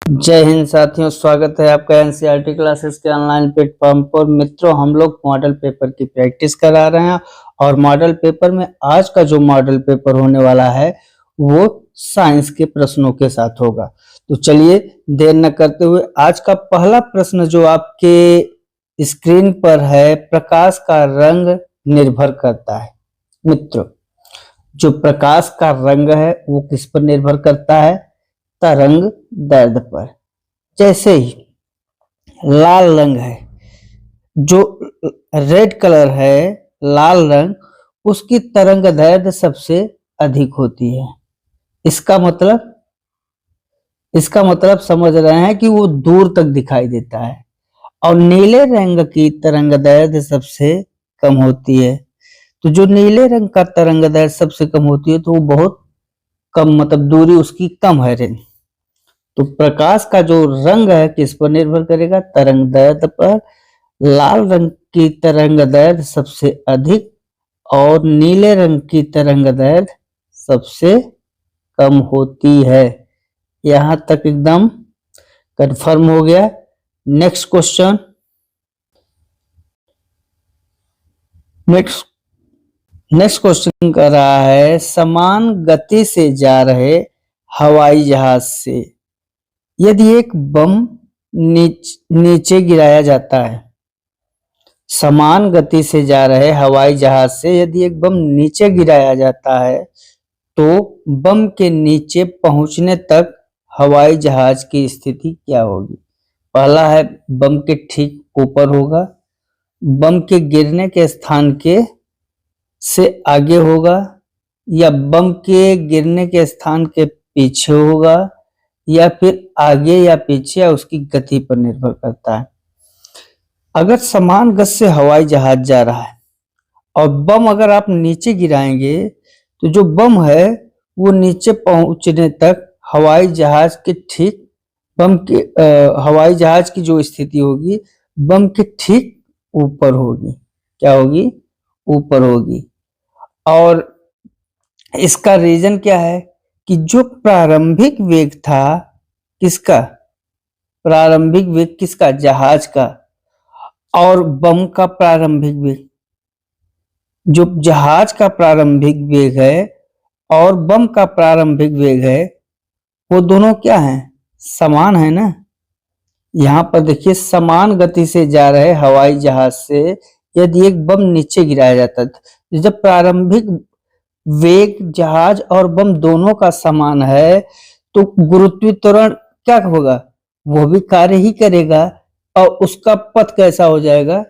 जय हिंद साथियों, स्वागत है आपका एनसीईआरटी क्लासेस के ऑनलाइन प्लेटफॉर्म पर। मित्रों, हम लोग मॉडल पेपर की प्रैक्टिस करा रहे हैं और मॉडल पेपर में आज का जो मॉडल पेपर होने वाला है वो साइंस के प्रश्नों के साथ होगा। तो चलिए देर न करते हुए आज का पहला प्रश्न जो आपके स्क्रीन पर है, प्रकाश का रंग निर्भर करता है। मित्रों, जो प्रकाश का रंग है वो किस पर निर्भर करता है? तरंग दैर्ध्य पर। जैसे ही लाल रंग है, जो रेड कलर है, लाल रंग, उसकी तरंग दैर्ध्य सबसे अधिक होती है। इसका मतलब समझ रहे हैं कि वो दूर तक दिखाई देता है। और नीले रंग की तरंग दैर्ध्य सबसे कम होती है। तो जो नीले रंग का तरंग दैर्ध्य सबसे कम होती है तो वो बहुत कम, मतलब दूरी उसकी कम है रेंज। तो प्रकाश का जो रंग है किस पर निर्भर करेगा? तरंग दैर्ध्य पर। लाल रंग की तरंग दैर्ध्य सबसे अधिक और नीले रंग की तरंग दैर्ध्य सबसे कम होती है। यहां तक एकदम कंफर्म हो गया। Next question. नेक्स्ट क्वेश्चन कर रहा है, समान गति से जा रहे हवाई जहाज से यदि एक बम नीचे गिराया जाता है। समान गति से जा रहे हवाई जहाज से यदि एक बम नीचे गिराया जाता है तो बम के नीचे पहुंचने तक हवाई जहाज की स्थिति क्या होगी? पहला है बम के ठीक ऊपर होगा, बम के गिरने के स्थान के से आगे होगा, या बम के गिरने के स्थान के पीछे होगा, या फिर आगे या पीछे, या उसकी गति पर निर्भर करता है। अगर समान गति से हवाई जहाज जा रहा है और बम अगर आप नीचे गिराएंगे तो जो बम है वो नीचे पहुंचने तक हवाई जहाज के ठीक हवाई जहाज की जो स्थिति होगी बम के ठीक ऊपर होगी। क्या होगी? ऊपर होगी। और इसका रीजन क्या है कि जो प्रारंभिक वेग था, किसका? प्रारंभिक वेग किसका? जहाज का। और बम का प्रारंभिक वेग, जो जहाज का प्रारंभिक वेग है और बम का प्रारंभिक वेग है, वो दोनों क्या है? समान है ना। यहां पर देखिए, समान गति से जा रहे हवाई जहाज से यदि एक बम नीचे गिराया जाता है, जब प्रारंभिक वेग जहाज और बम दोनों का समान है तो गुरुत्वाकर्षण क्या होगा? वो भी कार्य ही करेगा और उसका पथ कैसा हो जाएगा?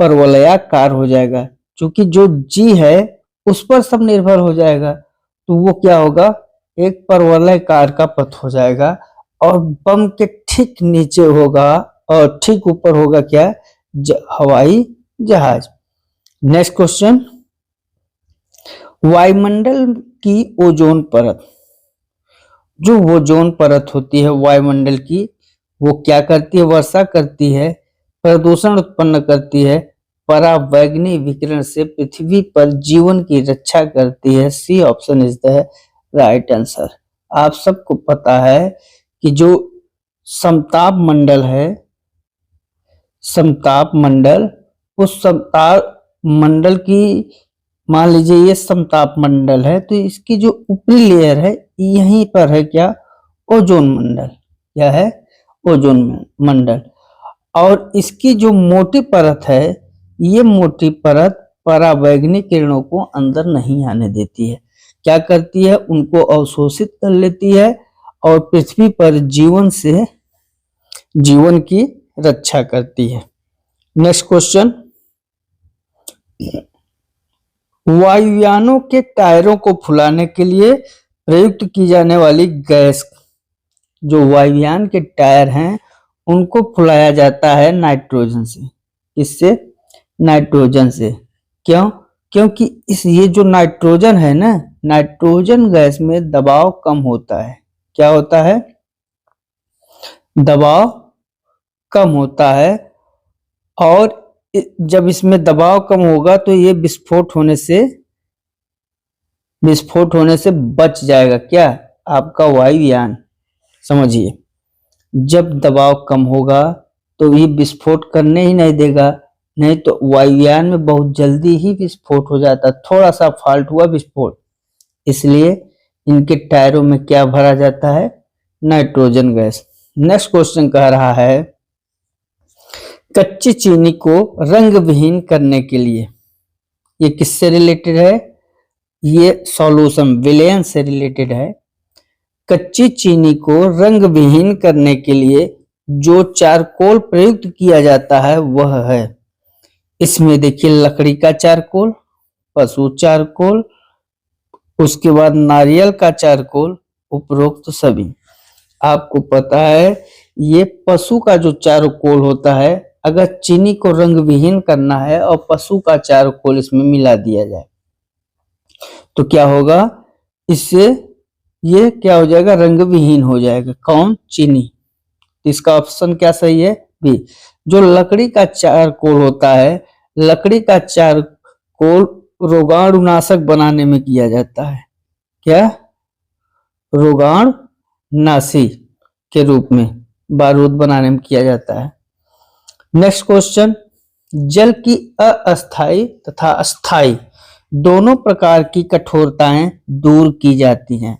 परवलयाकार हो जाएगा। क्योंकि जो जी है उस पर सब निर्भर हो जाएगा, तो वो क्या होगा? एक परवलयाकार का पथ हो जाएगा और बम के ठीक नीचे होगा और ठीक ऊपर होगा क्या? हवाई जहाज। Next question. वायुमंडल की ओजोन परत, जो ओजोन परत होती है वायुमंडल की, वो क्या करती है? वर्षा करती है, प्रदूषण उत्पन्न करती है, परावैंगनी विकिरण से पृथ्वी पर जीवन की रक्षा करती है। C option is the right answer. आप सबको पता है कि जो समताप मंडल है, समताप मंडल, उस समताप मंडल की, मान लीजिए ये समताप मंडल है, तो इसकी जो ऊपरी लेयर है यहीं पर है क्या? ओजोन मंडल। क्या है? ओजोन मंडल। और इसकी जो मोटी परत है, ये मोटी परत परावैंगनी किरणों को अंदर नहीं आने देती है। क्या करती है? उनको अवशोषित कर लेती है और पृथ्वी पर जीवन की रक्षा करती है। Next question. वायुयानों के टायरों को फुलाने के लिए प्रयुक्त की जाने वाली गैस, जो वायुयान के टायर हैं उनको फुलाया जाता है नाइट्रोजन से। किससे? नाइट्रोजन से। क्यों? क्योंकि ये जो नाइट्रोजन है ना, नाइट्रोजन गैस में दबाव कम होता है। क्या होता है? दबाव कम होता है। और जब इसमें दबाव कम होगा तो ये विस्फोट होने से बच जाएगा। क्या? आपका वायुयान। समझिए, जब दबाव कम होगा तो ये विस्फोट करने ही नहीं देगा, नहीं तो वायुयान में बहुत जल्दी ही विस्फोट हो जाता, थोड़ा सा फॉल्ट हुआ विस्फोट। इसलिए इनके टायरों में क्या भरा जाता है? Nitrogen gas. नेक्स्ट क्वेश्चन कह रहा है कच्ची चीनी को रंग विहीन करने के लिए, ये किससे रिलेटेड है? ये सॉल्यूशन विलयन से रिलेटेड है। कच्ची चीनी को रंग विहीन करने के लिए जो चारकोल प्रयुक्त किया जाता है वह है, इसमें देखिए लकड़ी का चारकोल, पशु चारकोल, उसके बाद नारियल का चारकोल, उपरोक्त सभी। आपको पता है ये पशु का जो चारकोल होता है, अगर चीनी को रंग विहीन करना है और पशु का चारकोल इसमें मिला दिया जाए तो क्या होगा? इससे ये क्या हो जाएगा? रंग विहीन हो जाएगा। कौन? चीनी। इसका ऑप्शन क्या सही है? बी। जो लकड़ी का चारकोल होता है, लकड़ी का चारकोल रोगाणुनाशक बनाने में किया जाता है। क्या? रोगाणुनाशी के रूप में बारूद बनाने में किया जाता है। नेक्स्ट क्वेश्चन, जल की अस्थायी तथा अस्थायी दोनों प्रकार की कठोरताएं दूर की जाती हैं।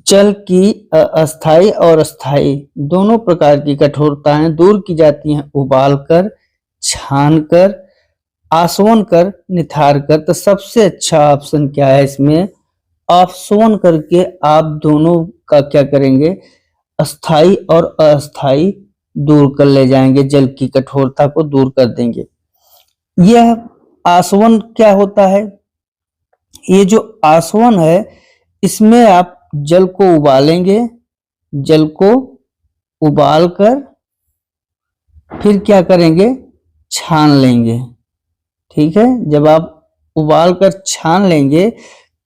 जल की अस्थायी और अस्थायी दोनों प्रकार की कठोरताएं दूर की जाती हैं उबालकर, छानकर, आसवन कर, निथार कर। तो सबसे अच्छा ऑप्शन क्या है इसमें? आसवन करके आप दोनों का क्या करेंगे? अस्थाई और अस्थाई दूर कर ले जाएंगे, जल की कठोरता को दूर कर देंगे। यह आसवन क्या होता है? ये जो आसवन है इसमें आप जल को उबालेंगे, जल को उबालकर फिर क्या करेंगे? छान लेंगे। ठीक है, जब आप उबालकर छान लेंगे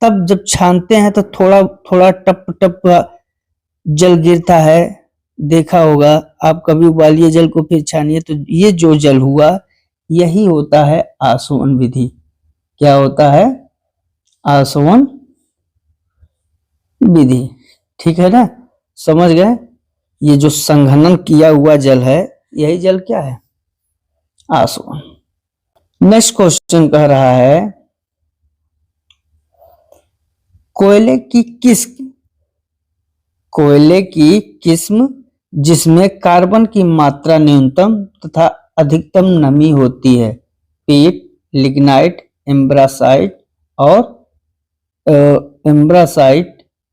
तब जब छानते हैं तो थोड़ा थोड़ा टप टप जल गिरता है, देखा होगा आप। कभी उबालिए जल को फिर छानिए तो ये जो जल हुआ यही होता है आसवन विधि। क्या होता है? आसवन विधि। ठीक है ना, समझ गए? ये जो संघनन किया हुआ जल है यही जल क्या है? आसवन। नेक्स्ट क्वेश्चन कह रहा है कोयले की किस्म जिसमें कार्बन की मात्रा न्यूनतम तथा अधिकतम नमी होती है? पीट, लिग्नाइट, एम्ब्रासाइट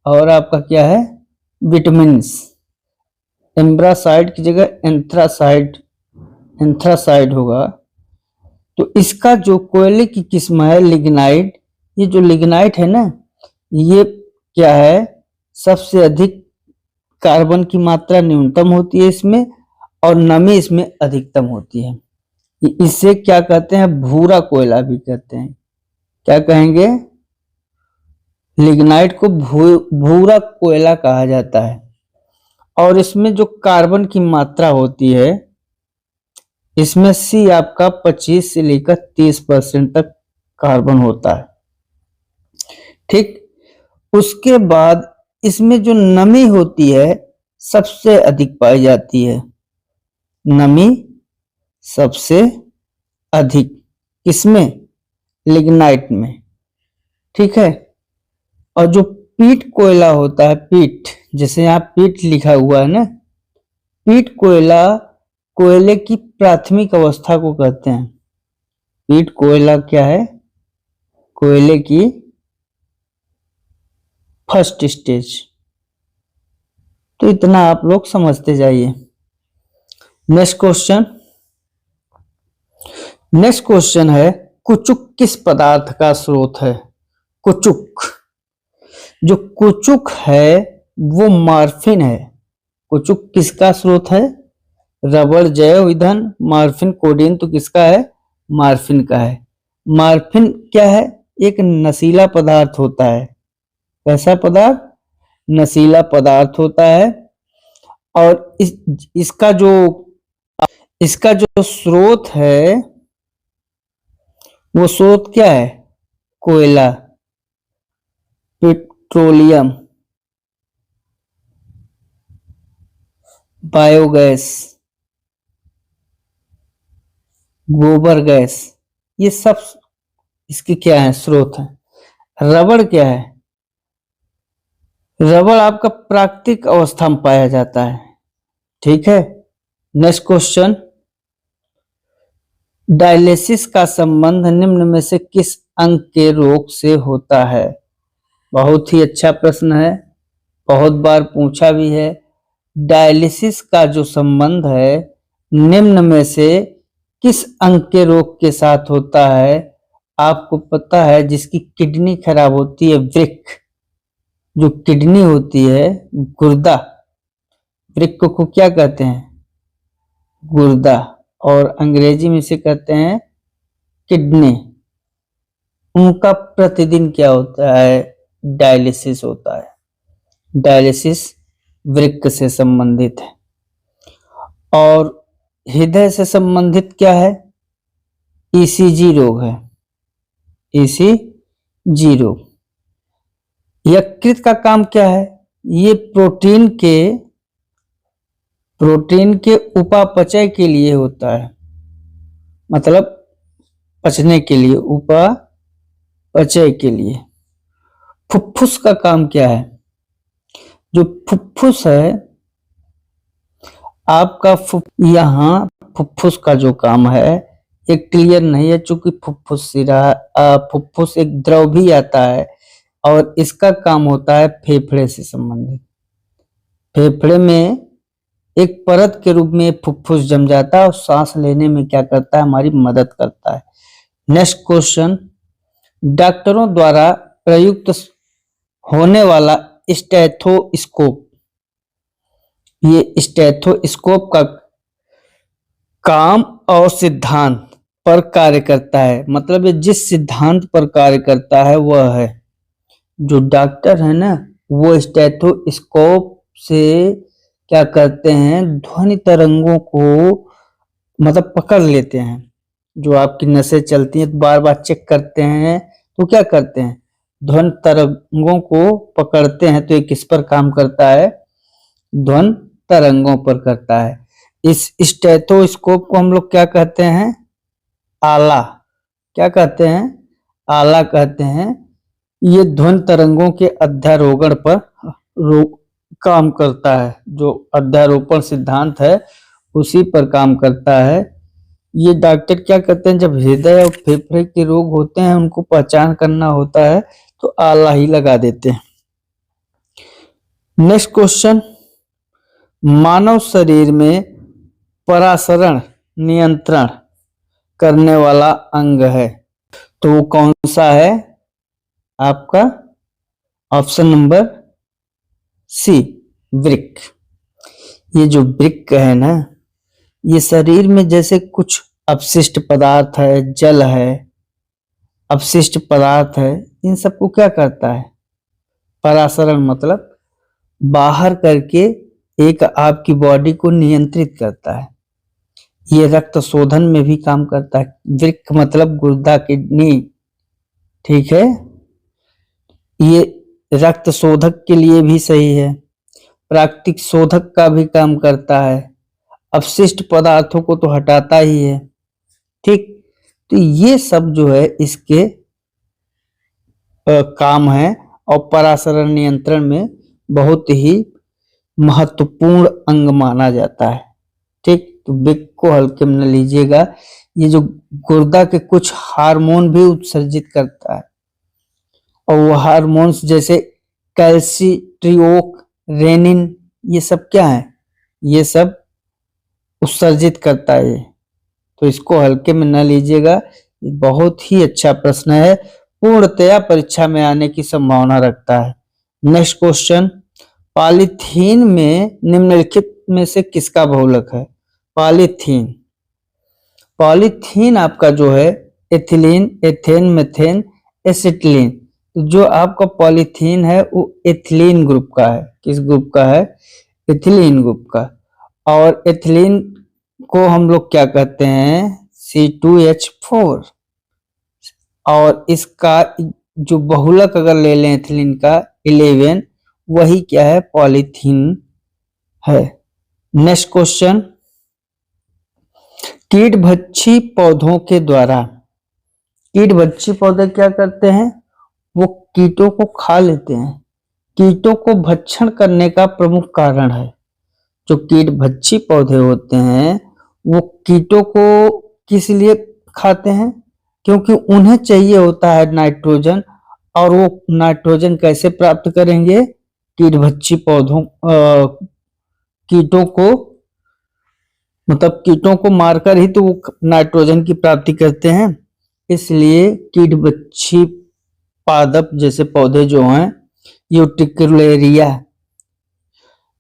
और आपका क्या है? विटामिन्स। एम्ब्रासाइट की जगह एंथ्रासाइड होगा। तो इसका जो कोयले की किस्म है लिग्नाइट, ये जो लिग्नाइट है ना, ये क्या है? सबसे अधिक कार्बन की मात्रा न्यूनतम होती है इसमें और नमी इसमें अधिकतम होती है। इसे क्या कहते हैं? भूरा कोयला भी कहते हैं। क्या कहेंगे? लिग्नाइट को भूरा कोयला कहा जाता है। और इसमें जो कार्बन की मात्रा होती है इसमें सी आपका 25 से लेकर 30% तक कार्बन होता है। ठीक, उसके बाद इसमें जो नमी होती है सबसे अधिक पाई जाती है। नमी सबसे अधिक किसमें? लिग्नाइट में। ठीक है, और जो पीट कोयला होता है, पीट, जैसे यहाँ पीट लिखा हुआ है ना, पीट कोयला कोयले की प्राथमिक अवस्था को कहते हैं। पीट कोयला क्या है? कोयले की फर्स्ट स्टेज। तो इतना आप लोग समझते जाइए। नेक्स्ट क्वेश्चन है कुचुक किस पदार्थ का स्रोत है? कुचुक, जो कुचुक है वो मॉर्फिन है। कुचुक किसका स्रोत है? रबड़, जैव ईंधन, मॉर्फिन, कोडीन तो किसका है? मॉर्फिन का है। मॉर्फिन क्या है? एक नशीला पदार्थ होता है। कैसा पदार्थ? नशीला पदार्थ होता है। और इसका जो स्रोत है वो स्रोत क्या है? कोयला, पेट्रोलियम। बायोगैस, गोबर गैस, ये सब इसके क्या है, स्रोत है। रबड़ क्या है, रबड़ आपका प्राकृतिक अवस्था में पाया जाता है। ठीक है, नेक्स्ट क्वेश्चन, डायलिसिस का संबंध निम्न में से किस अंग के रोग से होता है। बहुत ही अच्छा प्रश्न है, बहुत बार पूछा भी है। डायलिसिस का जो संबंध है निम्न में से किस अंग के रोग के साथ होता है। आपको पता है जिसकी किडनी खराब होती है, वृक्क, जो किडनी होती है, गुर्दा, वृक्क को क्या कहते हैं, गुर्दा, और अंग्रेजी में इसे कहते हैं किडनी। उनका प्रतिदिन क्या होता है, डायलिसिस होता है। डायलिसिस वृक्क से संबंधित है। और हृदय से संबंधित क्या है, ईसीजी रोग है, ईसीजी रोग। यकृत का काम क्या है, ये प्रोटीन के उपापचय के लिए होता है, मतलब पचने के लिए, उपापचय के लिए। फुफ्फुस का काम क्या है, जो फुफ्फुस है आपका, यहाँ फुफ्फुस का जो काम है ये क्लियर नहीं है, चूंकि फुफ्फुस एक द्रव भी आता है और इसका काम होता है फेफड़े से संबंधित। फेफड़े में एक परत के रूप में फुफ्फुस जम जाता है और सांस लेने में क्या करता है, हमारी मदद करता है। नेक्स्ट क्वेश्चन, डॉक्टरों द्वारा प्रयुक्त होने वाला स्टेथोस्कोप, ये स्टेथोस्कोप का काम और सिद्धांत पर कार्य करता है, मतलब ये जिस सिद्धांत पर कार्य करता है वह है, जो डॉक्टर है ना वो स्टेथोस्कोप से क्या करते हैं, ध्वनि तरंगों को मतलब पकड़ लेते हैं। जो आपकी नसें चलती हैं तो बार बार चेक करते हैं, तो क्या करते हैं, ध्वनि तरंगों को पकड़ते हैं। तो ये किस पर काम करता है, ध्वनि तरंगों पर करता है। इस स्टेथोस्कोप को हम लोग क्या कहते हैं, आला, क्या कहते हैं, आला कहते हैं। ये ध्वनि तरंगों के अध्यारोहण पर काम करता है, जो अध्यारोपण सिद्धांत है उसी पर काम करता है। ये डॉक्टर क्या करते हैं, जब हृदय और फेफड़े के रोग होते हैं उनको पहचान करना होता है तो आला ही लगा देते हैं। नेक्स्ट क्वेश्चन, मानव शरीर में परासरण नियंत्रण करने वाला अंग है, तो वो कौन सा है आपका, ऑप्शन नंबर सी, वृक्क। ये जो वृक्क है ना, ये शरीर में जैसे कुछ अपशिष्ट पदार्थ है, जल है, अपशिष्ट पदार्थ है, इन सबको क्या करता है, परासरण मतलब बाहर करके एक आपकी बॉडी को नियंत्रित करता है। ये रक्त शोधन में भी काम करता है। वृक्क मतलब गुर्दा, किडनी, ठीक है, ये रक्त शोधक के लिए भी सही है, प्राकृतिक शोधक का भी काम करता है, अपशिष्ट पदार्थों को तो हटाता ही है। ठीक, तो ये सब जो है इसके काम है और परासरण नियंत्रण में बहुत ही महत्वपूर्ण अंग माना जाता है। ठीक, तो वृक्क को हल्के में न लीजिएगा। ये जो गुर्दा के कुछ हार्मोन भी उत्सर्जित करता है, और वो हार्मोन्स जैसे कैल्सिट्रियोल, रेनिन, ये सब क्या है, ये सब उत्सर्जित करता है। तो इसको हल्के में न लीजिएगा, बहुत ही अच्छा प्रश्न है, पूर्णतया परीक्षा में आने की संभावना रखता है। नेक्स्ट क्वेश्चन, पॉलीथीन में निम्नलिखित में से किसका बहुलक है। पॉलीथीन, पॉलीथीन आपका जो है एथिलीन, एथेन, मेथेन, एसिटिलीन, जो आपका पॉलीथीन है वो एथिलीन ग्रुप का है। किस ग्रुप का है, एथिलीन ग्रुप का। और एथिलीन को हम लोग क्या कहते हैं, C2H4। और इसका जो बहुलक अगर ले लें एथिलीन का 11, वही क्या है, पॉलीथीन है। नेक्स्ट क्वेश्चन, कीटभक्षी पौधों के द्वारा, कीटभक्षी पौधे क्या करते हैं, वो कीटों को खा लेते हैं। कीटों को भक्षण करने का प्रमुख कारण है, जो कीटभक्षी पौधे होते हैं वो कीटों को किस लिए खाते हैं, क्योंकि उन्हें चाहिए होता है नाइट्रोजन, और वो नाइट्रोजन कैसे प्राप्त करेंगे, कीटभक्षी पौधों कीटों को, मतलब कीटों को मारकर ही तो वो नाइट्रोजन की प्राप्ति करते हैं। इसलिए कीटभक्षी पादप जैसे पौधे जो हैं, यूट्रिकुलेरिया,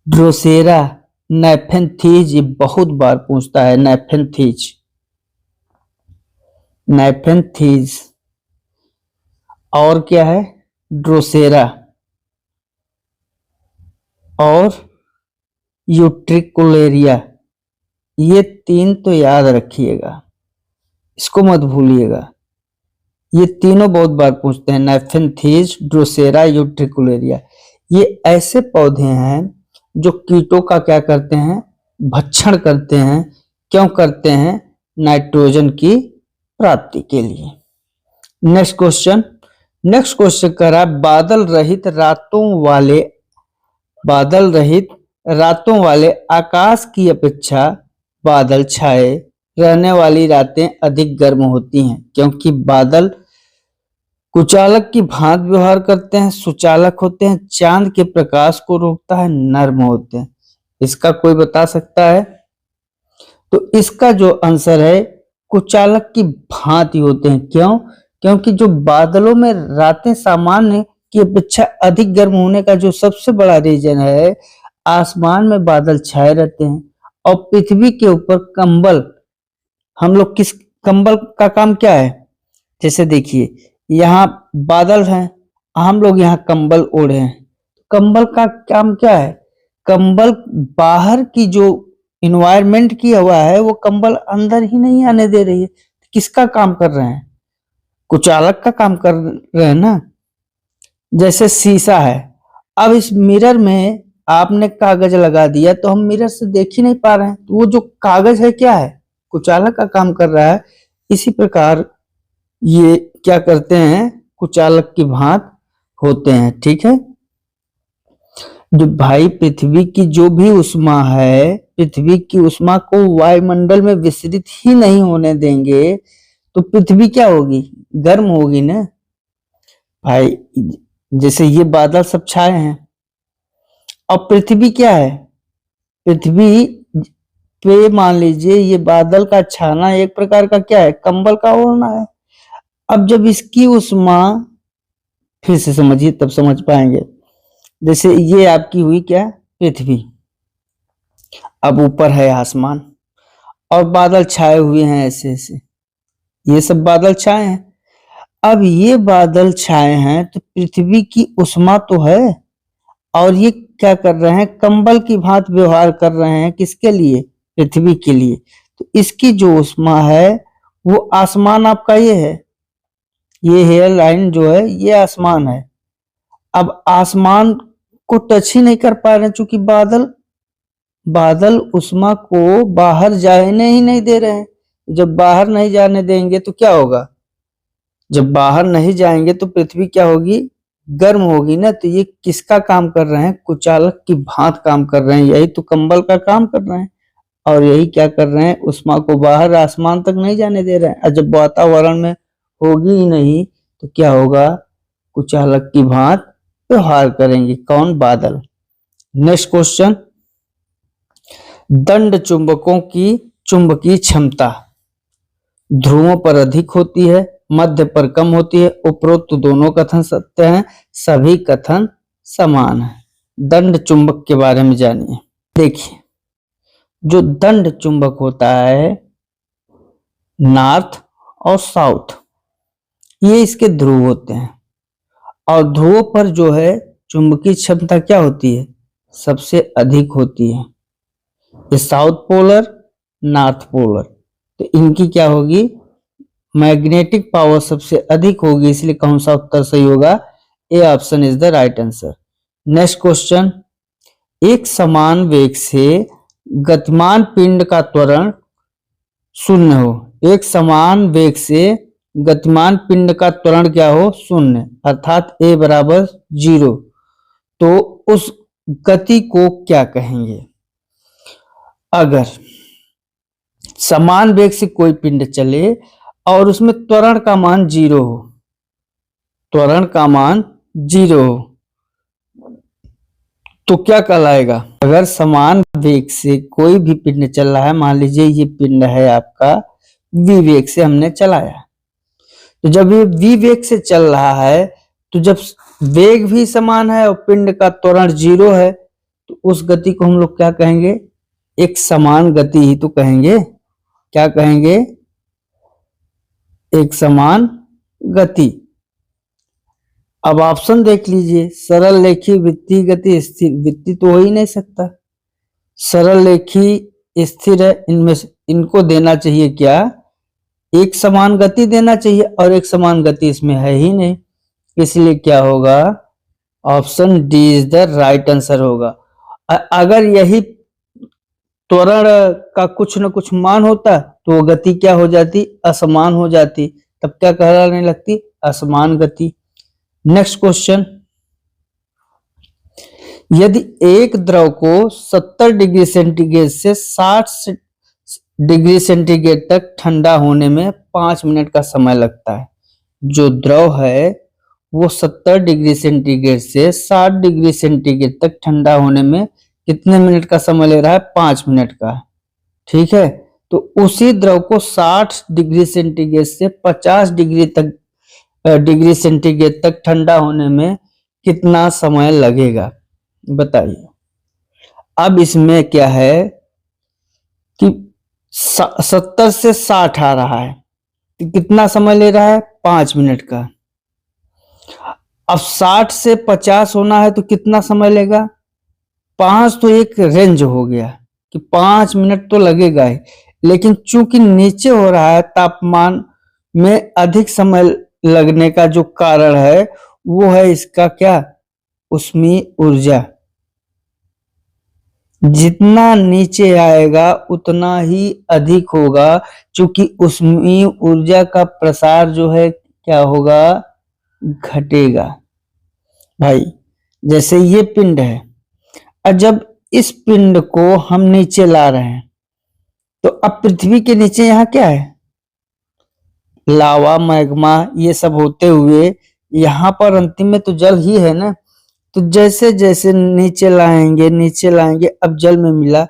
ड्रोसेरा, नाइफेंथीज, ये बहुत बार पूछता है, नाइफेंथीज, नाइफेंथीज, और क्या है, ड्रोसेरा और यूट्रिकुलेरिया, ये तीन तो याद रखिएगा, इसको मत भूलिएगा, ये तीनों बहुत बार पूछते हैं, नाइफेंथीज, ड्रोसेरा, यूट्रिकुलेरिया। ये ऐसे पौधे हैं जो कीटों का क्या करते हैं, भक्षण करते हैं। क्यों करते हैं, नाइट्रोजन की प्राप्ति के लिए। नेक्स्ट क्वेश्चन, नेक्स्ट क्वेश्चन करा, बादल रहित रातों वाले आकाश की अपेक्षा बादल छाए रहने वाली रातें अधिक गर्म होती हैं, क्योंकि बादल कुचालक की भांति व्यवहार करते हैं, सुचालक होते हैं, चांद के प्रकाश को रोकता है, नर्म होते हैं। इसका कोई बता सकता है? तो इसका जो आंसर है, कुचालक की भांति होते हैं। क्यों? क्योंकि जो बादलों में रातें सामान्य की अपेक्षा अधिक गर्म होने का जो सबसे बड़ा रीजन है, आसमान में बादल छाए रहते हैं और पृथ्वी के ऊपर कंबल, हम लोग किस कंबल का काम क्या है, जैसे देखिए यहाँ बादल हैं, हम लोग यहाँ कंबल ओढ़े हैं, कंबल का काम क्या है, कंबल बाहर की जो इन्वायरमेंट की हवा है वो कंबल अंदर ही नहीं आने दे रही है। किसका काम कर रहे हैं, कुचालक का काम कर रहे हैं ना। जैसे शीशा है, अब इस मिरर में आपने कागज लगा दिया तो हम मिरर से देख ही नहीं पा रहे हैं, तो वो जो कागज है क्या है, कुचालक का काम कर रहा है। इसी प्रकार ये क्या करते हैं, कुचालक की भांति होते हैं। ठीक है, जो भाई पृथ्वी की जो भी उष्मा है, पृथ्वी की उष्मा को वायुमंडल में विसरित ही नहीं होने देंगे तो पृथ्वी क्या होगी, गर्म होगी ना भाई। जैसे ये बादल सब छाए हैं, अब पृथ्वी क्या है, पृथ्वी पे मान लीजिए ये बादल का छाना एक प्रकार का क्या है, कंबल का ओढ़ना है। अब जब इसकी उष्मा, फिर से समझिए तब समझ पाएंगे। जैसे ये आपकी हुई क्या, पृथ्वी, अब ऊपर है आसमान और बादल छाए हुए हैं ऐसे ऐसे, ये सब बादल छाए हैं। अब ये बादल छाए हैं तो पृथ्वी की उष्मा तो है, और ये क्या कर रहे हैं, कंबल की भांति व्यवहार कर रहे हैं, किसके लिए, पृथ्वी के लिए। तो इसकी जो उष्मा है वो आसमान आपका ये है, ये हेयर लाइन जो है ये आसमान है। अब आसमान को टच ही नहीं कर पा रहे चूंकि बादल उष्मा को बाहर जाने ही नहीं दे रहे हैं। जब बाहर नहीं जाने देंगे तो क्या होगा, जब बाहर नहीं जाएंगे तो पृथ्वी क्या होगी, गर्म होगी ना। तो ये किसका काम कर रहे हैं, कुचालक की भांति काम कर रहे हैं, यही तो कंबल का काम कर रहे हैं। और यही क्या कर रहे हैं, उष्मा को बाहर आसमान तक नहीं जाने दे रहे हैं। और जब वातावरण में होगी ही नहीं तो क्या होगा, कुचालक की भांति व्यवहार करेंगे, कौन, बादल। नेक्स्ट क्वेश्चन, दंड चुंबकों की चुंबकीय क्षमता ध्रुवों पर अधिक होती है, मध्य पर कम होती है। उपरोक्त दोनों कथन सत्य हैं, सभी कथन समान है। दंड चुंबक के बारे में जानिए। देखिए, जो दंड चुंबक होता है, नॉर्थ और साउथ, ये इसके ध्रुव होते हैं, और ध्रुवों पर जो है चुंबकीय क्षमता क्या होती है, सबसे अधिक होती है। ये साउथ पोलर, नॉर्थ पोलर, तो इनकी क्या होगी, मैग्नेटिक पावर सबसे अधिक होगी। इसलिए कौन सा उत्तर सही होगा, A option is the right answer. Next question, एक समान वेग से गतिमान पिंड का त्वरण शून्य हो। एक समान वेग से गतिमान पिंड का त्वरण क्या हो, शून्य, अर्थात a बराबर 0, तो उस गति को क्या कहेंगे। अगर समान वेग से कोई पिंड चले और उसमें त्वरण का मान 0 हो, त्वरण का मान 0 हो, तो क्या कहलाएगा। अगर समान वेग से कोई भी पिंड चल रहा है, मान लीजिए ये पिंड है आपका v वेग से हमने चलाया, तो जब ये v वेग से चल रहा है, तो जब वेग भी समान है और पिंड का त्वरण 0 है, तो उस गति को हम लोग क्या कहेंगे, एक समान गति ही तो कहेंगे। क्या कहेंगे, एक समान गति। अब ऑप्शन देख लीजिए, सरल रेखीय वृत्तीय गति, स्थिर वृत्तीय तो हो ही नहीं सकता। सरल रेखीय स्थिर है, इनमें इनको देना चाहिए क्या, एक समान गति देना चाहिए, और एक समान गति इसमें है ही नहीं, इसलिए क्या होगा, option D is the right answer होगा। अगर यही त्वरण का कुछ न कुछ मान होता तो वो गति क्या हो जाती, असमान हो जाती, तब क्या कहलाने लगती, असमान गति। नेक्स्ट क्वेश्चन, यदि एक द्रव को 70 डिग्री सेंटीग्रेड से 60 डिग्री सेंटीग्रेड तक ठंडा होने में 5 मिनट का समय लगता है, जो द्रव है वो 70 डिग्री सेंटीग्रेड से 60 डिग्री सेंटीग्रेड तक ठंडा होने में कितने मिनट का समय ले रहा है, 5 मिनट का। ठीक है, तो उसी द्रव को 60 डिग्री सेंटीग्रेड से 50 डिग्री सेंटीग्रेड तक ठंडा होने में कितना समय लगेगा, बताइए। अब इसमें क्या है कि 70 से 60 आ रहा है, तो कितना समय ले रहा है, 5 मिनट का। अब 60 से 50 होना है तो कितना समय लेगा, 5, तो एक रेंज हो गया कि 5 मिनट तो लगेगा ही, लेकिन चूंकि नीचे हो रहा है, तापमान में अधिक समय लगने का जो कारण है वो है इसका क्या, ऊष्मीय ऊर्जा। जितना नीचे आएगा उतना ही अधिक होगा, क्योंकि ऊष्मीय ऊर्जा का प्रसार जो है क्या होगा, घटेगा। भाई जैसे ये पिंड है, और जब इस पिंड को हम नीचे ला रहे हैं, तो अब पृथ्वी के नीचे यहाँ क्या है, लावा, मैग्मा, ये सब होते हुए यहाँ पर अंतिम में तो जल ही है ना। तो जैसे जैसे नीचे लाएंगे, अब जल में मिला,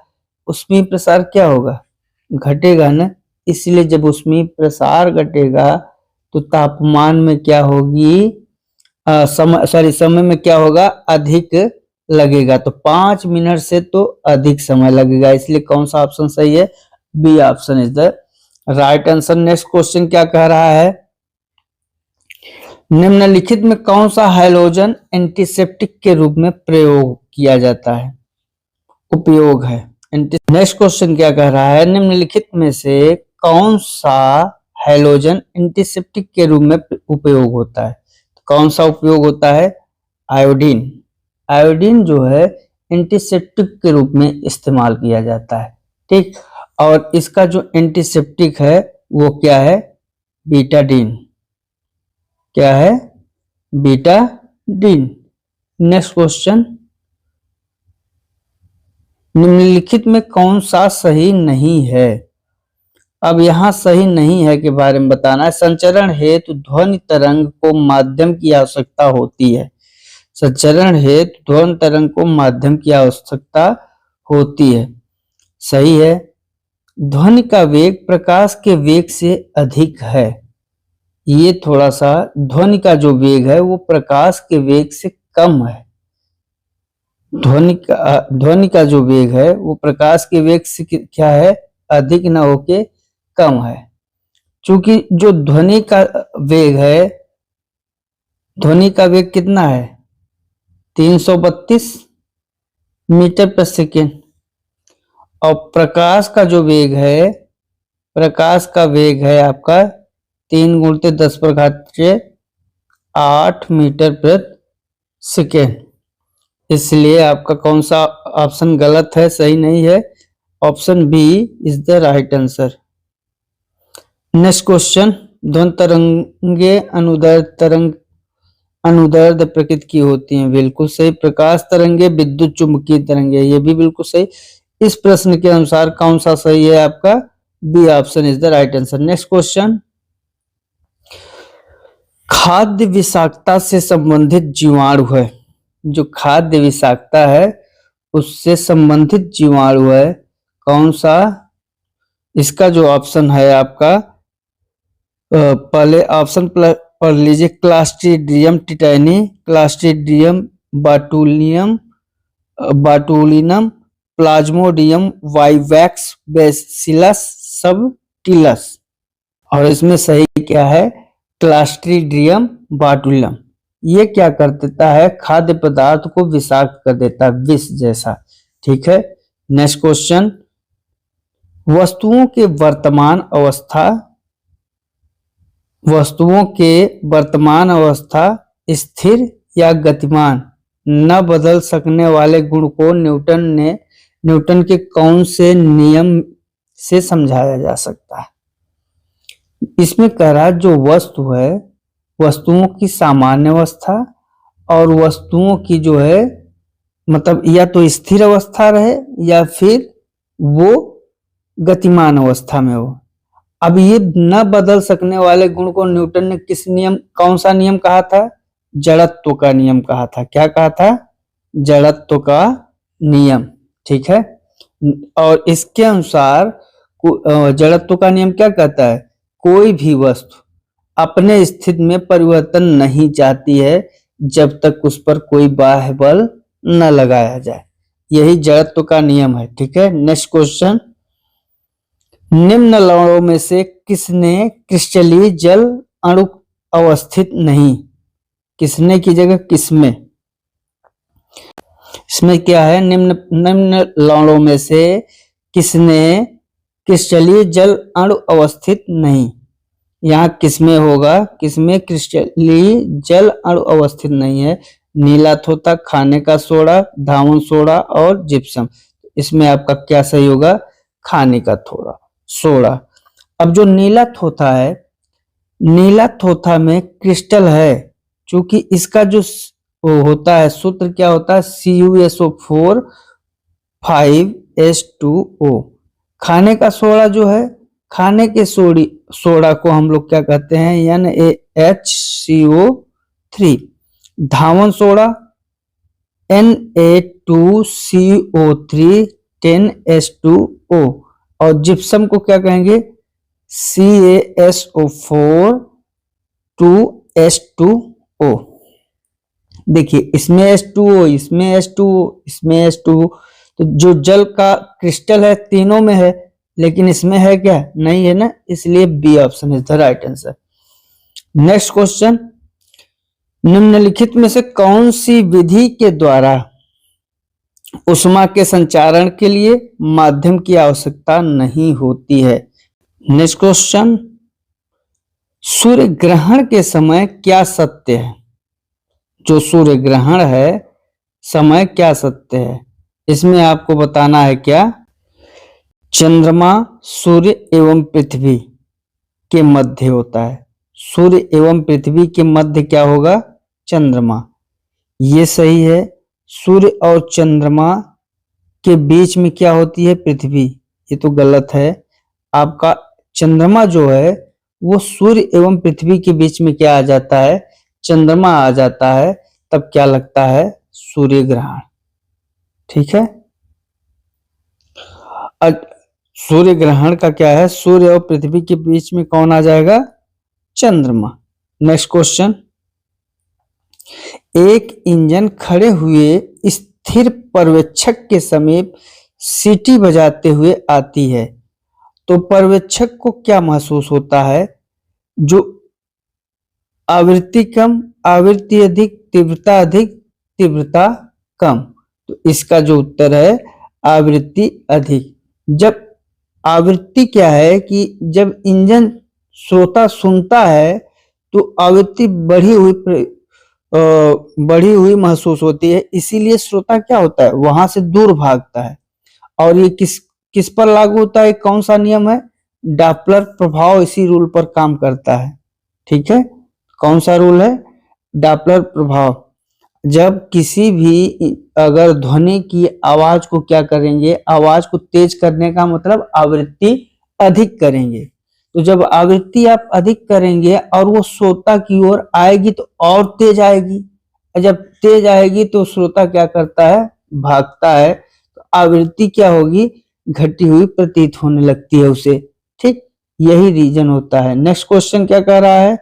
उसमें प्रसार क्या होगा, घटेगा ना। इसलिए जब उसमें प्रसार घटेगा तो तापमान में क्या होगी, समय में क्या होगा, अधिक लगेगा। तो 5 मिनट से तो अधिक समय लगेगा, इसलिए कौन सा ऑप्शन सही है, B option is the right answer. Next question क्या कह रहा है, निम्नलिखित में कौन सा हैलोजन एंटीसेप्टिक के रूप में प्रयोग किया जाता है, उपयोग है। नेक्स्ट क्वेश्चन क्या कह रहा है, निम्नलिखित में से कौन सा हैलोजन एंटीसेप्टिक के रूप में उपयोग होता है, तो कौन सा उपयोग होता है, आयोडीन। आयोडीन जो है एंटीसेप्टिक के रूप में इस्तेमाल किया जाता है। ठीक, और इसका जो एंटीसेप्टिक है वो क्या है, बीटाडीन। क्या है, बीटाडीन। नेक्स्ट क्वेश्चन, निम्नलिखित में कौन सा सही नहीं है। अब यहां सही नहीं है के बारे में बताना है। संचरण हेतु ध्वनि तरंग को माध्यम की आवश्यकता होती है। संचरण हेतु ध्वनि तरंग को माध्यम की आवश्यकता होती है, सही है। ध्वनि का वेग प्रकाश के वेग से अधिक है, ये थोड़ा सा, ध्वनि का जो वेग है वो प्रकाश के वेग से कम है। ध्वनि का जो वेग है वो प्रकाश के वेग से क्या है, अधिक ना होके कम है। क्योंकि जो ध्वनि का वेग है, ध्वनि का वेग कितना है, 332 मीटर प्रति सेकेंड, और प्रकाश का जो वेग है, प्रकाश का वेग है आपका 3 × 10⁸ मीटर प्रति सेकेंड। इसलिए आपका कौन सा ऑप्शन गलत है, सही नहीं है, option B is the right answer. Next question, ध्वनि तरंगे अनुदैर्ध्य प्रकृति की होती हैं। बिल्कुल सही। प्रकाश तरंगे विद्युत चुंबकीय तरंगे, ये भी बिल्कुल सही। इस प्रश्न के अनुसार कौन सा सही है आपका? B option is the right answer. Next question, खाद्य विषाक्तता से संबंधित जीवाणु है। जो खाद्य विषाक्तता है उससे संबंधित जीवाणु है, कौन सा? इसका जो ऑप्शन है आपका, पहले ऑप्शन पढ़ लीजिए, Clostridium tetani, Clostridium botulinum, Plasmodium vivax, Bacillus subtilis. और इसमें सही क्या है? Clostridium botulinum. ये क्या कर देता है? खाद्य पदार्थ को विषाक्त कर देता है, विष जैसा। ठीक है। नेक्स्ट क्वेश्चन, वस्तुओं के वर्तमान अवस्था स्थिर या गतिमान न बदल सकने वाले गुण को न्यूटन के कौन से नियम से समझाया जा सकता है? इसमें कह रहा है जो वस्तु है, वस्तुओं की सामान्य अवस्था और वस्तुओं की जो है मतलब या तो स्थिर अवस्था रहे या फिर वो गतिमान अवस्था में हो। अब ये न बदल सकने वाले गुण को न्यूटन ने कौन सा नियम कहा था? जड़त्व का नियम कहा था। क्या कहा था? जड़त्व का नियम। ठीक है। और इसके अनुसार जड़त्व का नियम क्या कहता है? कोई भी वस्तु अपने स्थिति में परिवर्तन नहीं चाहती है जब तक उस पर कोई बाह्य बल न लगाया जाए। यही जड़त्व का नियम है। ठीक है। नेक्स्ट क्वेश्चन, निम्न लवणों में से किसने क्रिस्टलीय जल अणु अवस्थित नहीं? किसने की जगह किसमें? इसमें क्या है? निम्न लवणों में से किसने क्रिस्टलीय जल अणु अवस्थित नहीं? यहाँ किसमें होगा? किसमें क्रिस्टलीय जल अणु अवस्थित नहीं है? नीला थोथा, खाने का सोडा, धावन सोडा और जिप्सम। इसमें आपका क्या सही होगा? खाने का सोडा। अब जो नीला थोथा है, नीला थोथा में क्रिस्टल है, क्योंकि इसका जो होता है सूत्र क्या होता है? CuSO4 5H2O। खाने का सोडा जो है, खाने के सोडा को हम लोग क्या कहते हैं? NaHCO3। धावन सोडा Na2CO3 10H2O। और जिप्सम को क्या कहेंगे? CaSO4 2H2O। देखिए, इसमें H2O, इसमें H2O, इसमें H2O। तो जो जल का क्रिस्टल है तीनों में है, लेकिन इसमें है क्या? नहीं है ना, इसलिए B option is the right answer. Next question, निम्नलिखित में से कौन सी विधि के द्वारा ऊष्मा के संचारण के लिए माध्यम की आवश्यकता नहीं होती है? नेक्स्ट क्वेश्चन, सूर्य ग्रहण के समय क्या सत्य है? जो सूर्य ग्रहण है समय क्या सत्य है? इसमें आपको बताना है क्या? चंद्रमा सूर्य एवं पृथ्वी के मध्य होता है। सूर्य एवं पृथ्वी के मध्य क्या होगा? चंद्रमा। ये सही है। सूर्य और चंद्रमा के बीच में क्या होती है? पृथ्वी। ये तो गलत है। आपका चंद्रमा जो है वो सूर्य एवं पृथ्वी के बीच में क्या आ जाता है? चंद्रमा आ जाता है। तब क्या लगता है? सूर्य ग्रहण। ठीक है। सूर्य ग्रहण का क्या है? सूर्य और पृथ्वी के बीच में कौन आ जाएगा? चंद्रमा। नेक्स्ट क्वेश्चन, एक इंजन खड़े हुए स्थिर पर्यवेक्षक के समीप सीटी बजाते हुए आती है, तो पर्यवेक्षक को क्या महसूस होता है? जो आवृत्ति कम, आवृत्ति अधिक, तीव्रता अधिक, तीव्रता कम। तो इसका जो उत्तर है आवृत्ति अधिक। जब आवृत्ति क्या है कि जब इंजन श्रोता सुनता है तो आवृत्ति बढ़ी हुई महसूस होती है, इसीलिए श्रोता क्या होता है? वहां से दूर भागता है। और ये किस पर लागू होता है, कौन सा नियम है, डॉपलर प्रभाव इसी रूल पर काम करता है। ठीक है, कौन सा रूल है, डॉपलर प्रभाव। जब किसी भी अगर ध्वनि की आवाज को क्या करेंगे, आवाज को तेज करने का मतलब आवृत्ति अधिक करेंगे, तो जब आवृत्ति आप अधिक करेंगे और वो श्रोता की ओर आएगी तो और तेज आएगी, और जब तेज आएगी तो श्रोता क्या करता है, भागता है, तो आवृत्ति क्या होगी, घटी हुई प्रतीत होने लगती है उसे। ठीक, यही रीजन होता है। नेक्स्ट क्वेश्चन क्या कह रहा है,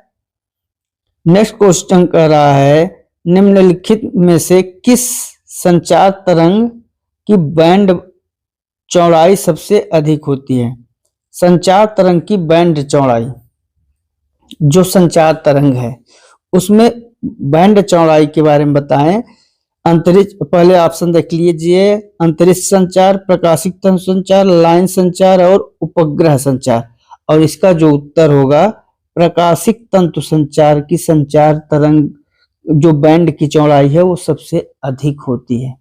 नेक्स्ट क्वेश्चन कह रहा है निम्नलिखित में से किस संचार तरंग की बैंड चौड़ाई सबसे अधिक होती है। संचार तरंग की बैंड चौड़ाई, जो संचार तरंग है उसमें बैंड चौड़ाई के बारे में बताएं। अंतरिक्ष, पहले ऑप्शन देख लीजिए, अंतरिक्ष संचार, प्रकाशिक तंतु संचार, लाइन संचार और उपग्रह संचार। और इसका जो उत्तर होगा, प्रकाशिक तंतु संचार की संचार तरंग जो बैंड की चौड़ाई है वो सबसे अधिक होती है।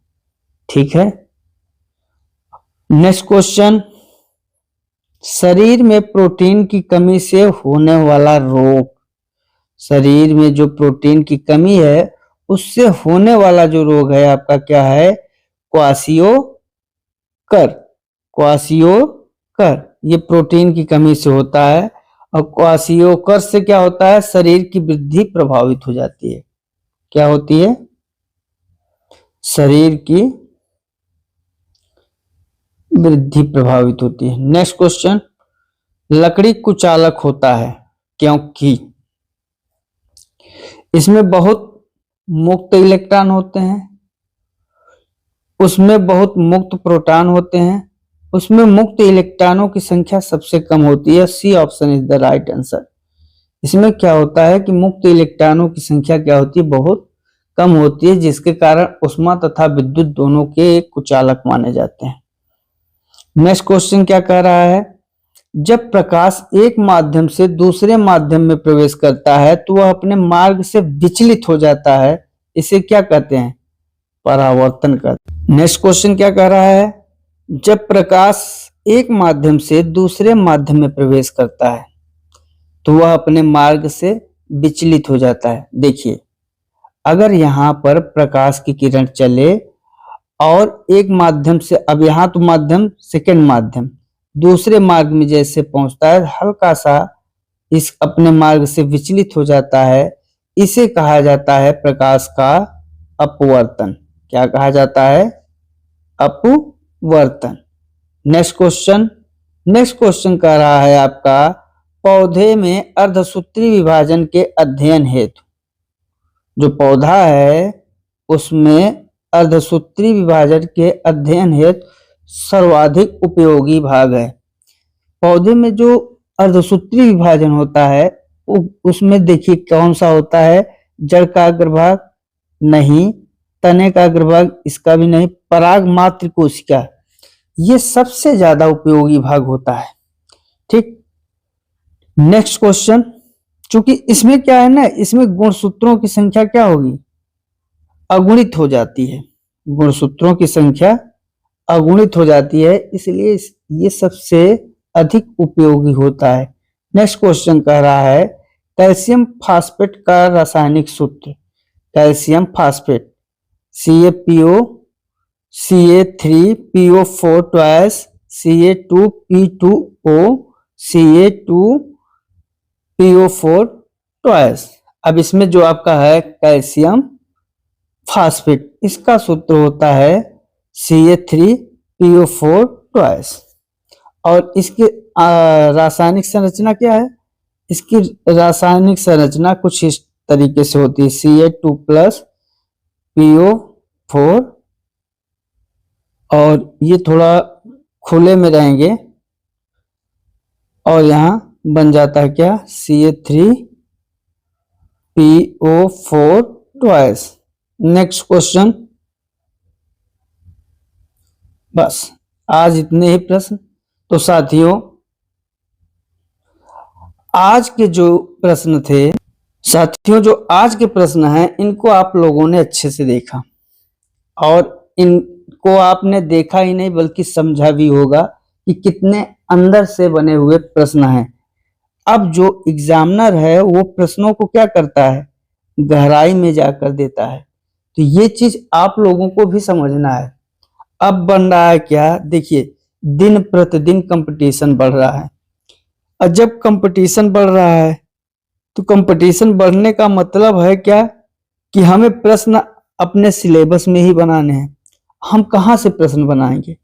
ठीक है, नेक्स्ट क्वेश्चन, शरीर में प्रोटीन की कमी से होने वाला रोग। शरीर में जो प्रोटीन की कमी है उससे होने वाला जो रोग है आपका क्या है, क्वाशियोकर। क्वाशियोकर ये प्रोटीन की कमी से होता है, और क्वाशियोकर से क्या होता है, शरीर की वृद्धि प्रभावित हो जाती है। क्या होती है, शरीर की वृद्धि प्रभावित होती है। नेक्स्ट क्वेश्चन, लकड़ी कुचालक होता है क्योंकि इसमें बहुत मुक्त इलेक्ट्रॉन होते हैं, उसमें बहुत मुक्त प्रोटॉन होते हैं, उसमें मुक्त इलेक्ट्रॉनों की संख्या सबसे कम होती है। C option is the right answer. इसमें क्या होता है कि मुक्त इलेक्ट्रॉनों की संख्या क्या होती है, बहुत कम होती है, जिसके कारण उष्मा तथा विद्युत दोनों के कुचालक माने जाते हैं। नेक्स्ट क्वेश्चन क्या कह रहा है, जब प्रकाश एक माध्यम से दूसरे माध्यम में प्रवेश करता है तो वह अपने मार्ग से विचलित हो जाता है, इसे क्या कहते हैं, परावर्तन कहते हैं। नेक्स्ट क्वेश्चन क्या कह रहा है, जब प्रकाश एक माध्यम से दूसरे माध्यम में प्रवेश करता है तो वह अपने मार्ग से विचलित हो जाता है। देखिए, अगर यहाँ पर प्रकाश की किरण चले और एक माध्यम से, अब यहाँ तो माध्यम सेकंड माध्यम, दूसरे मार्ग में जैसे पहुंचता है, हल्का सा इस अपने मार्ग से विचलित हो जाता है, इसे कहा जाता है प्रकाश का अपवर्तन। क्या कहा जाता है, अपवर्तन। नेक्स्ट क्वेश्चन, नेक्स्ट क्वेश्चन कह रहा है आपका, पौधे में अर्धसूत्री विभाजन के अध्ययन हेतु, जो पौधा है उसमें अर्धसूत्री विभाजन के अध्ययन हेतु सर्वाधिक उपयोगी भाग है। पौधे में जो अर्धसूत्री विभाजन होता है उसमें देखिए कौन सा होता है, जड़ का अग्रभाग नहीं, तने का अग्रभाग इसका भी नहीं, पराग मात्र कोशिका, ये सबसे ज्यादा उपयोगी भाग होता है। ठीक, नेक्स्ट क्वेश्चन, चूंकि इसमें क्या है ना, इसमें गुणसूत्रों की संख्या क्या होगी, अगुणित हो जाती है, गुणसूत्रों की संख्या अगुणित हो जाती है, इसलिए ये सबसे अधिक उपयोगी होता है। नेक्स्ट क्वेश्चन कह रहा है, कैल्शियम फास्फेट का रासायनिक सूत्र। Calcium phosphate CaPO Ca3PO4 twice Ca2P2O Ca2PO4 twice. अब इसमें जो आपका है कैल्शियम फास्फेट, इसका सूत्र होता है Ca3PO4 ट्वाइस। और इसकी रासायनिक संरचना क्या है, इसकी रासायनिक संरचना कुछ इस तरीके से होती है, Ca2+PO4, और ये थोड़ा खुले में रहेंगे, और यहाँ बन जाता है क्या, Ca3PO4 ट्वाइस। नेक्स्ट क्वेश्चन, बस आज इतने ही प्रश्न। तो साथियों, आज के जो प्रश्न थे, साथियों जो आज के प्रश्न हैं इनको आप लोगों ने अच्छे से देखा, और इनको आपने देखा ही नहीं बल्कि समझा भी होगा, कि कितने अंदर से बने हुए प्रश्न हैं। अब जो एग्जामिनर है वो प्रश्नों को क्या करता है, गहराई में जाकर देता है। तो ये चीज आप लोगों को भी समझना है। अब बन रहा है क्या, देखिए दिन प्रतिदिन कंपटीशन बढ़ रहा है, और जब कंपटीशन बढ़ रहा है तो कंपटीशन बढ़ने का मतलब है क्या कि हमें प्रश्न अपने सिलेबस में ही बनाने हैं। हम कहाँ से प्रश्न बनाएंगे,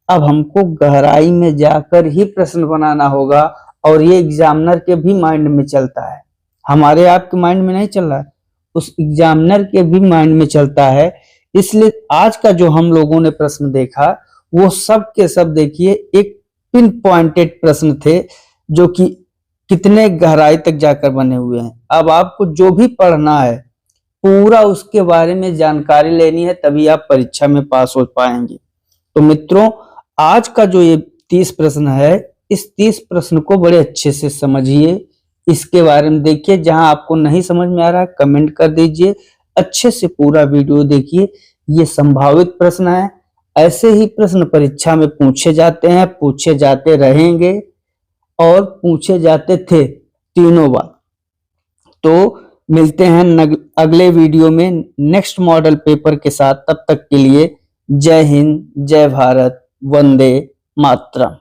अब हमको गहराई में जाकर ही प्रश्न बनाना होगा, और ये एग्जामिनर के भी माइंड में चलता है, हमारे आपके माइंड में नहीं चल रहा है, उस एग्जामिनर के भी माइंड में चलता है। इसलिए आज का जो हम लोगों ने प्रश्न देखा वो सब के सब देखिए एक पिन पॉइंटेड प्रश्न थे, जो कि कितने गहराई तक जाकर बने हुए हैं। अब आपको जो भी पढ़ना है पूरा उसके बारे में जानकारी लेनी है, तभी आप परीक्षा में पास हो पाएंगे। तो मित्रों, आज का जो ये 30 प्रश्न है, इस 30 प्रश्न को बड़े अच्छे से समझिए, इसके बारे में देखिए। जहां आपको नहीं समझ में आ रहा है कमेंट कर दीजिए, अच्छे से पूरा वीडियो देखिए। ये संभावित प्रश्न है, ऐसे ही प्रश्न परीक्षा में पूछे जाते हैं, पूछे जाते रहेंगे और पूछे जाते थे तीनों बार। तो मिलते हैं अगले वीडियो में नेक्स्ट मॉडल पेपर के साथ। तब तक के लिए जय हिंद, जय भारत, वंदे मातरम।